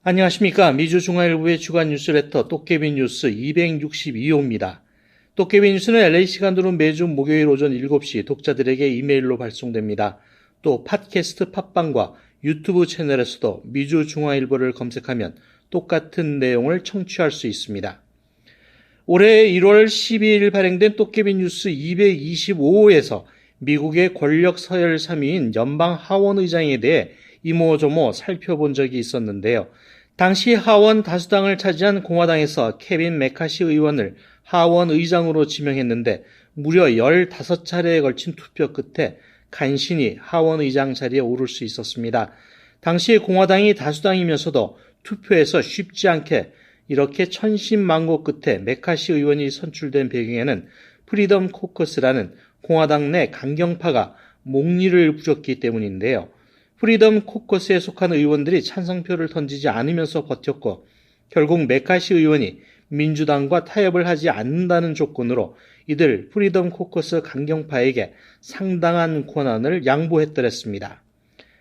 안녕하십니까. 미주중앙일보의 주간 뉴스레터 똑개비 뉴스 262호입니다. 똑개비 뉴스는 LA 시간으로 매주 목요일 오전 7시 독자들에게 이메일로 발송됩니다. 또 팟캐스트 팟빵과 유튜브 채널에서도 미주중앙일보를 검색하면 똑같은 내용을 청취할 수 있습니다. 올해 1월 12일 발행된 똑개비 뉴스 225호에서 미국의 권력 서열 3위인 연방 하원 의장에 대해 이모저모 살펴본 적이 있었는데요. 당시 하원 다수당을 차지한 공화당에서 케빈 메카시 의원을 하원 의장으로 지명했는데 무려 15차례에 걸친 투표 끝에 간신히 하원 의장 자리에 오를 수 있었습니다. 당시 공화당이 다수당이면서도 투표에서 쉽지 않게 이렇게 천신만고 끝에 메카시 의원이 선출된 배경에는 프리덤 코커스라는 공화당 내 강경파가 목리를 부렸기 때문인데요. 프리덤 코커스에 속한 의원들이 찬성표를 던지지 않으면서 버텼고 결국 메카시 의원이 민주당과 타협을 하지 않는다는 조건으로 이들 프리덤 코커스 강경파에게 상당한 권한을 양보했더랬습니다.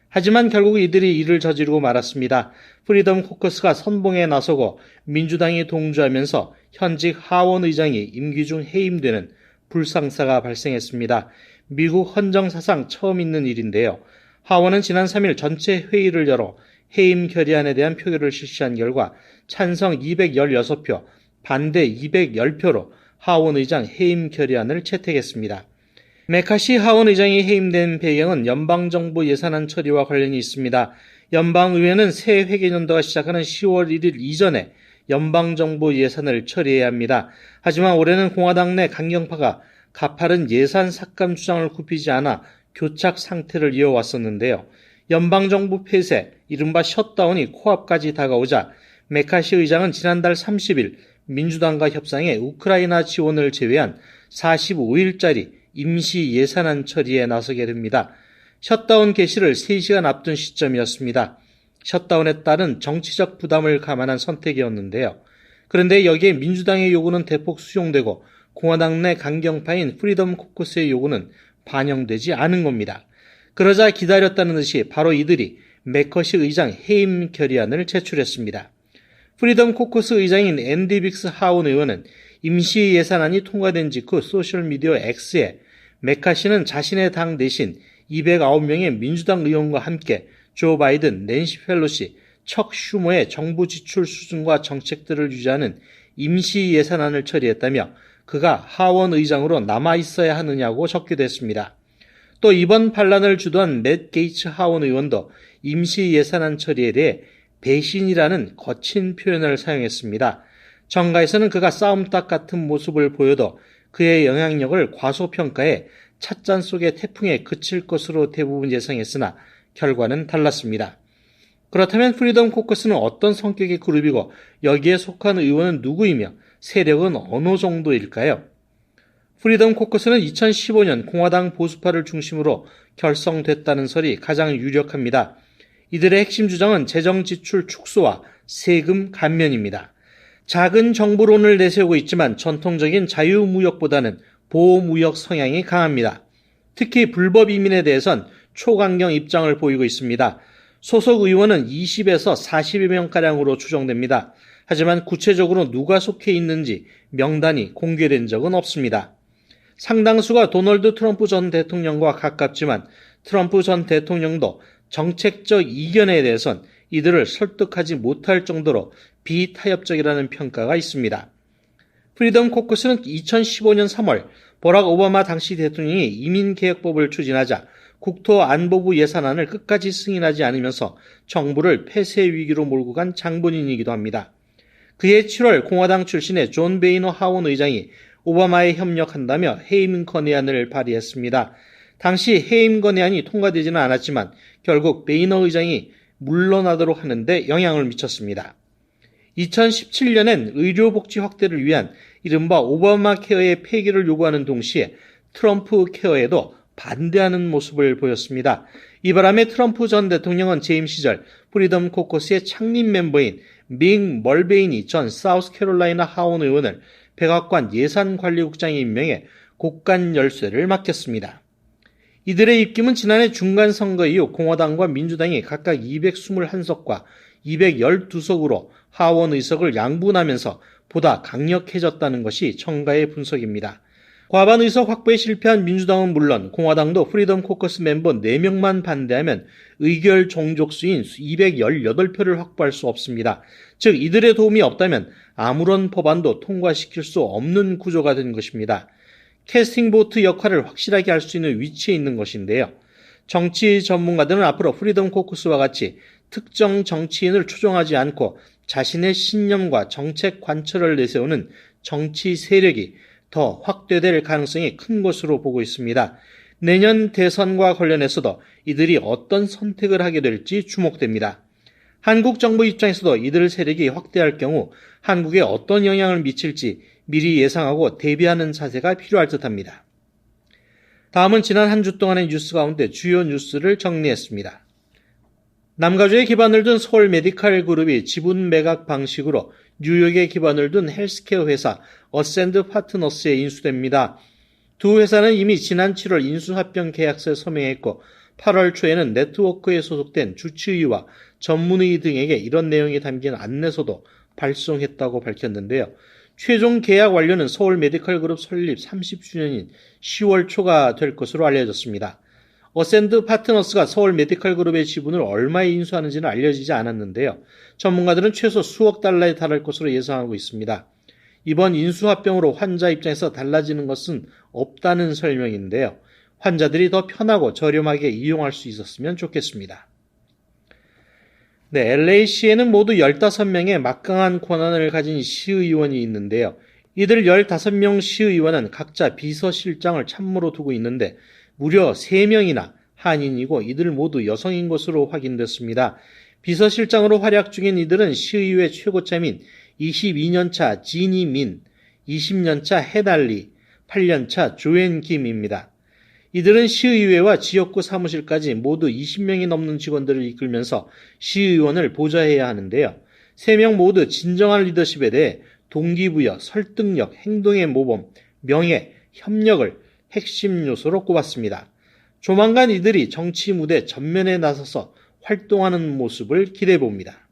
하지만 결국 이들이 이를 저지르고 말았습니다. 프리덤 코커스가 선봉에 나서고 민주당이 동조하면서 현직 하원 의장이 임기 중 해임되는 불상사가 발생했습니다. 미국 헌정사상 처음 있는 일인데요. 하원은 지난 3일 전체 회의를 열어 해임 결의안에 대한 표결을 실시한 결과 찬성 216표, 반대 210표로 하원 의장 해임 결의안을 채택했습니다. 메카시 하원 의장이 해임된 배경은 연방정부 예산안 처리와 관련이 있습니다. 연방의회는 새 회계연도가 시작하는 10월 1일 이전에 연방정부 예산을 처리해야 합니다. 하지만 올해는 공화당 내 강경파가 가파른 예산 삭감 주장을 굽히지 않아 교착 상태를 이어왔었는데요. 연방정부 폐쇄, 이른바 셧다운이 코앞까지 다가오자 메카시 의장은 지난달 30일 민주당과 협상해 우크라이나 지원을 제외한 45일짜리 임시 예산안 처리에 나서게 됩니다. 셧다운 개시를 3시간 앞둔 시점이었습니다. 셧다운에 따른 정치적 부담을 감안한 선택이었는데요. 그런데 여기에 민주당의 요구는 대폭 수용되고 공화당 내 강경파인 프리덤 코커스의 요구는 반영되지 않은 겁니다. 그러자 기다렸다는 듯이 바로 이들이 메커시 의장 해임 결의안을 제출했습니다. 프리덤 코커스 의장인 앤디 빅스 하원 의원은 임시 예산안이 통과된 직후 소셜미디어 X에 메카시는 자신의 당 대신 209명의 민주당 의원과 함께 조 바이든, 낸시 펠로시, 척 슈머의 정부 지출 수준과 정책들을 유지하는 임시 예산안을 처리했다며 그가 하원 의장으로 남아있어야 하느냐고 적기도 했습니다. 또 이번 반란을 주도한 맷 게이츠 하원 의원도 임시 예산안 처리에 대해 배신이라는 거친 표현을 사용했습니다. 정가에서는 그가 싸움닭 같은 모습을 보여도 그의 영향력을 과소평가해 찻잔 속의 태풍에 그칠 것으로 대부분 예상했으나 결과는 달랐습니다. 그렇다면 프리덤 코커스는 어떤 성격의 그룹이고 여기에 속한 의원은 누구이며 세력은 어느 정도일까요? 프리덤 코커스는 2015년 공화당 보수파를 중심으로 결성됐다는 설이 가장 유력합니다. 이들의 핵심 주장은 재정 지출 축소와 세금 감면입니다. 작은 정부론을 내세우고 있지만 전통적인 자유무역보다는 보호무역 성향이 강합니다. 특히 불법 이민에 대해선 초강경 입장을 보이고 있습니다. 소속 의원은 20에서 40여 명가량으로 추정됩니다. 하지만 구체적으로 누가 속해 있는지 명단이 공개된 적은 없습니다. 상당수가 도널드 트럼프 전 대통령과 가깝지만 트럼프 전 대통령도 정책적 이견에 대해선 이들을 설득하지 못할 정도로 비타협적이라는 평가가 있습니다. 프리덤 코커스는 2015년 3월 버락 오바마 당시 대통령이 이민개혁법을 추진하자 국토안보부 예산안을 끝까지 승인하지 않으면서 정부를 폐쇄 위기로 몰고 간 장본인이기도 합니다. 그해 7월 공화당 출신의 존 베이너 하원 의장이 오바마에 협력한다며 해임 건의안을 발의했습니다. 당시 해임 건의안이 통과되지는 않았지만 결국 베이너 의장이 물러나도록 하는데 영향을 미쳤습니다. 2017년엔 의료복지 확대를 위한 이른바 오바마 케어의 폐기를 요구하는 동시에 트럼프 케어에도 반대하는 모습을 보였습니다. 이 바람에 트럼프 전 대통령은 재임 시절 프리덤 코커스의 창립 멤버인 믹 멀베이니 전 사우스캐롤라이나 하원 의원을 백악관 예산관리국장에 임명해 국간 열쇠를 맡겼습니다. 이들의 입김은 지난해 중간선거 이후 공화당과 민주당이 각각 221석과 212석으로 하원 의석을 양분하면서 보다 강력해졌다는 것이 청가의 분석입니다. 과반 의석 확보에 실패한 민주당은 물론 공화당도 프리덤 코커스 멤버 4명만 반대하면 의결 종족수인 218표를 확보할 수 없습니다. 즉 이들의 도움이 없다면 아무런 법안도 통과시킬 수 없는 구조가 된 것입니다. 캐스팅 보트 역할을 확실하게 할 수 있는 위치에 있는 것인데요. 정치 전문가들은 앞으로 프리덤 코커스와 같이 특정 정치인을 추종하지 않고 자신의 신념과 정책 관철을 내세우는 정치 세력이 더 확대될 가능성이 큰 것으로 보고 있습니다. 내년 대선과 관련해서도 이들이 어떤 선택을 하게 될지 주목됩니다. 한국 정부 입장에서도 이들 세력이 확대할 경우 한국에 어떤 영향을 미칠지 미리 예상하고 대비하는 자세가 필요할 듯합니다. 다음은 지난 한 주 동안의 뉴스 가운데 주요 뉴스를 정리했습니다. 남가주에 기반을 둔 서울 메디칼 그룹이 지분 매각 방식으로 뉴욕에 기반을 둔 헬스케어 회사 어센드 파트너스에 인수됩니다. 두 회사는 이미 지난 7월 인수합병 계약서에 서명했고 8월 초에는 네트워크에 소속된 주치의와 전문의 등에게 이런 내용이 담긴 안내서도 발송했다고 밝혔는데요. 최종 계약 완료는 서울 메디칼 그룹 설립 30주년인 10월 초가 될 것으로 알려졌습니다. 어센드 파트너스가 서울 메디칼 그룹의 지분을 얼마에 인수하는지는 알려지지 않았는데요. 전문가들은 최소 수억 달러에 달할 것으로 예상하고 있습니다. 이번 인수합병으로 환자 입장에서 달라지는 것은 없다는 설명인데요. 환자들이 더 편하고 저렴하게 이용할 수 있었으면 좋겠습니다. LA시에는 모두 15명의 막강한 권한을 가진 시의원이 있는데요. 이들 15명 시의원은 각자 비서실장을 참모로 두고 있는데 무려 3명이나 한인이고 이들 모두 여성인 것으로 확인됐습니다. 비서실장으로 활약 중인 이들은 시의회 최고참인 22년차 지니 민, 20년차 헤달리, 8년차 조앤 김입니다. 이들은 시의회와 지역구 사무실까지 모두 20명이 넘는 직원들을 이끌면서 시의원을 보좌해야 하는데요. 3명 모두 진정한 리더십에 대해 동기부여, 설득력, 행동의 모범, 명예, 협력을 핵심 요소로 꼽았습니다. 조만간 이들이 정치 무대 전면에 나서서 활동하는 모습을 기대해봅니다.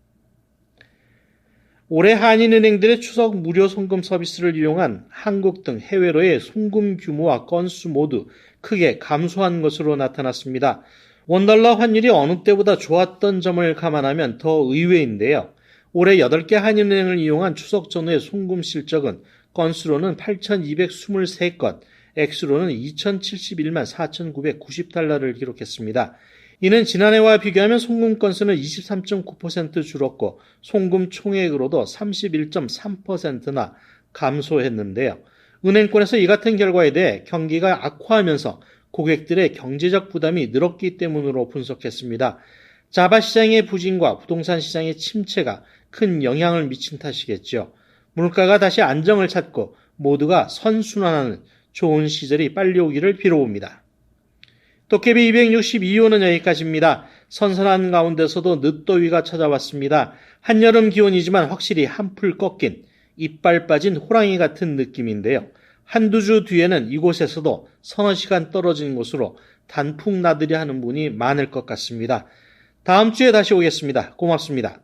올해 한인은행들의 추석 무료 송금 서비스를 이용한 한국 등 해외로의 송금 규모와 건수 모두 크게 감소한 것으로 나타났습니다. 원달러 환율이 어느 때보다 좋았던 점을 감안하면 더 의외인데요. 올해 8개 한인은행을 이용한 추석 전후의 송금 실적은 건수로는 8,223건, 액수로는 2,071만 4,990달러를 기록했습니다. 이는 지난해와 비교하면 송금 건수는 23.9% 줄었고 송금 총액으로도 31.3%나 감소했는데요. 은행권에서 이 같은 결과에 대해 경기가 악화하면서 고객들의 경제적 부담이 늘었기 때문으로 분석했습니다. 자바 시장의 부진과 부동산 시장의 침체가 큰 영향을 미친 탓이겠죠. 물가가 다시 안정을 찾고 모두가 선순환하는 좋은 시절이 빨리 오기를 빌어봅니다. 도깨비 262호는 여기까지입니다. 선선한 가운데서도 늦더위가 찾아왔습니다. 한여름 기온이지만 확실히 한풀 꺾인 이빨 빠진 호랑이 같은 느낌인데요. 한두 주 뒤에는 이곳에서도 서너 시간 떨어진 곳으로 단풍 나들이 하는 분이 많을 것 같습니다. 다음 주에 다시 오겠습니다. 고맙습니다.